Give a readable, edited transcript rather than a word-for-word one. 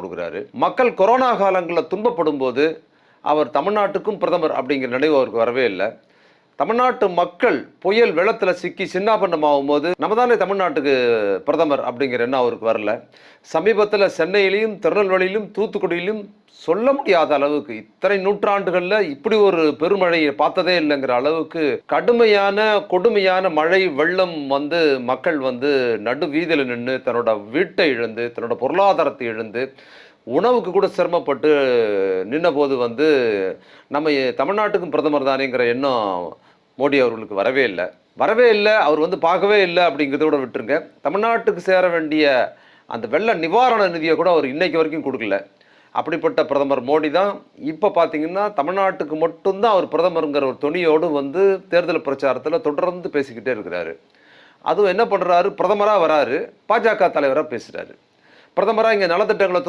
கொடுக்குறாரு. மக்கள் கொரோனா காலங்களில் துன்பப்படும் போது அவர் தமிழ்நாட்டுக்கும் பிரதமர் அப்படிங்கிற நினைவு அவருக்கு வரவே இல்லை. தமிழ்நாட்டு மக்கள் புயல் வெள்ளத்தில் சிக்கி சின்னாபின்னமாகும் போது நம்ம தானே தமிழ்நாட்டுக்கு பிரதமர் அப்படிங்கிற எண்ணம் அவருக்கு வரல. சமீபத்தில் சென்னையிலையும் திருநெல்வேலியிலும் தூத்துக்குடியிலும் சொல்ல முடியாத அளவுக்கு இத்தனை நூற்றாண்டுகளில் இப்படி ஒரு பெருமழையை பார்த்ததே இல்லைங்கிற அளவுக்கு கடுமையான கொடுமையான மழை வெள்ளம் வந்து மக்கள் வந்து நடு வீதியில் நின்று தன்னோட வீட்டை இழந்து தன்னோட பொருளாதாரத்தை இழந்து உணவுக்கு கூட சிரமப்பட்டு நின்ன போது வந்து நம்ம தமிழ்நாட்டுக்கும் பிரதமர் தானேங்கிற எண்ணம் மோடி அவர்களுக்கு வரவே இல்லை. அவர் வந்து பார்க்கவே இல்லை அப்படிங்கிறத கூட விட்டுருங்க. தமிழ்நாட்டுக்கு சேர வேண்டிய அந்த வெள்ள நிவாரண நிதியை கூட அவர் இன்னைக்கு வரைக்கும் கொடுக்கல. அப்படிப்பட்ட பிரதமர் மோடி தான் இப்போ பார்த்தீங்கன்னா தமிழ்நாட்டுக்கு மட்டும்தான் அவர் பிரதமருங்கிற ஒரு துணியோடு வந்து தேர்தல் பிரச்சாரத்தில் தொடர்ந்து பேசிக்கிட்டே இருக்கிறாரு. அதுவும் என்ன பண்ணுறாரு, பிரதமராக வராரு, பாஜக தலைவராக பேசுகிறாரு. பிரதமராக இங்கே நலத்திட்டங்களை